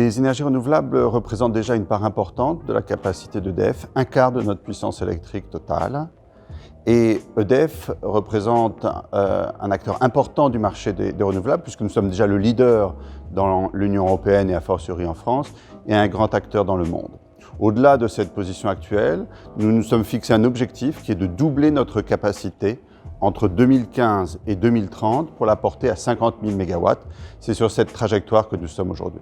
Les énergies renouvelables représentent déjà une part importante de la capacité d'EDF, un quart de notre puissance électrique totale. Et EDF représente un acteur important du marché des renouvelables, puisque nous sommes déjà le leader dans l'Union européenne et a fortiori en France, et un grand acteur dans le monde. Au-delà de cette position actuelle, nous nous sommes fixé un objectif qui est de doubler notre capacité entre 2015 et 2030 pour la porter à 50 000 MW. C'est sur cette trajectoire que nous sommes aujourd'hui.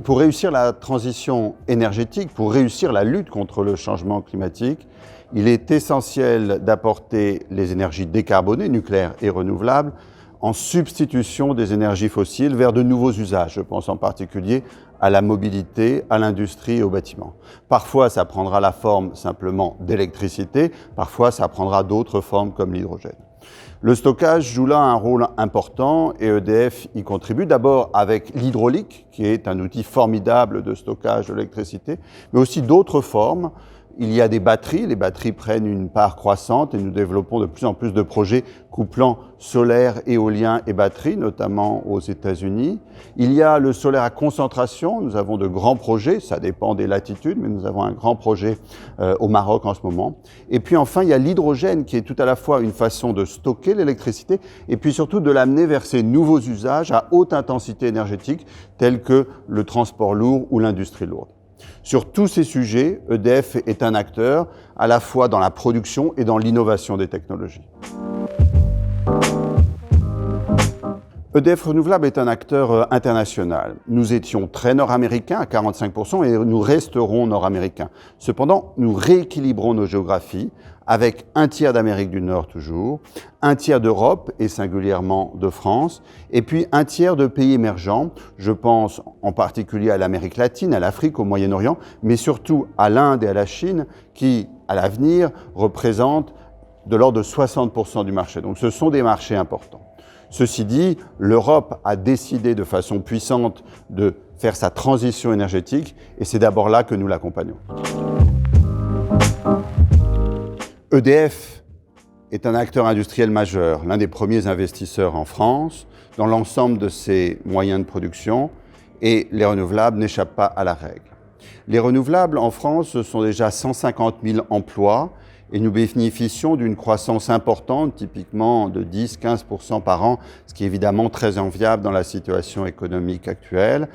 Pour réussir la transition énergétique, pour réussir la lutte contre le changement climatique, il est essentiel d'apporter les énergies décarbonées, nucléaires et renouvelables, en substitution des énergies fossiles vers de nouveaux usages. Je pense en particulier à la mobilité, à l'industrie et au bâtiment. Parfois, ça prendra la forme simplement d'électricité, parfois ça prendra d'autres formes comme l'hydrogène. Le stockage joue là un rôle important et EDF y contribue d'abord avec l'hydraulique, qui est un outil formidable de stockage de l'électricité, mais aussi d'autres formes. Il y a des batteries, les batteries prennent une part croissante et nous développons de plus en plus de projets couplant solaire, éolien et batterie, notamment aux États-Unis. Il y a le solaire à concentration, nous avons de grands projets, ça dépend des latitudes, mais nous avons un grand projet au Maroc en ce moment. Et puis enfin, il y a l'hydrogène qui est tout à la fois une façon de stocker l'électricité et puis surtout de l'amener vers ces nouveaux usages à haute intensité énergétique tels que le transport lourd ou l'industrie lourde. Sur tous ces sujets, EDF est un acteur à la fois dans la production et dans l'innovation des technologies. EDF Renouvelable est un acteur international. Nous étions très nord-américains à 45% et nous resterons nord-américains. Cependant, nous rééquilibrons nos géographies avec un tiers d'Amérique du Nord toujours, un tiers d'Europe et singulièrement de France, et puis un tiers de pays émergents. Je pense en particulier à l'Amérique latine, à l'Afrique, au Moyen-Orient, mais surtout à l'Inde et à la Chine qui, à l'avenir, représentent de l'ordre de 60% du marché. Donc ce sont des marchés importants. Ceci dit, l'Europe a décidé de façon puissante de faire sa transition énergétique et c'est d'abord là que nous l'accompagnons. EDF est un acteur industriel majeur, l'un des premiers investisseurs en France dans l'ensemble de ses moyens de production et les renouvelables n'échappent pas à la règle. Les renouvelables en France, ce sont déjà 150 000 emplois et nous bénéficions d'une croissance importante, typiquement de 10-15% par an, ce qui est évidemment très enviable dans la situation économique actuelle.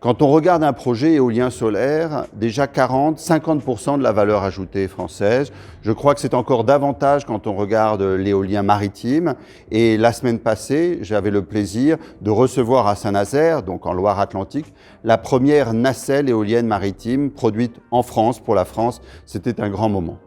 Quand on regarde un projet éolien solaire, déjà 40-50% de la valeur ajoutée française. Je crois que c'est encore davantage quand on regarde l'éolien maritime. Et la semaine passée, j'avais le plaisir de recevoir à Saint-Nazaire, donc en Loire-Atlantique, la première nacelle éolienne maritime produite en France pour la France. C'était un grand moment.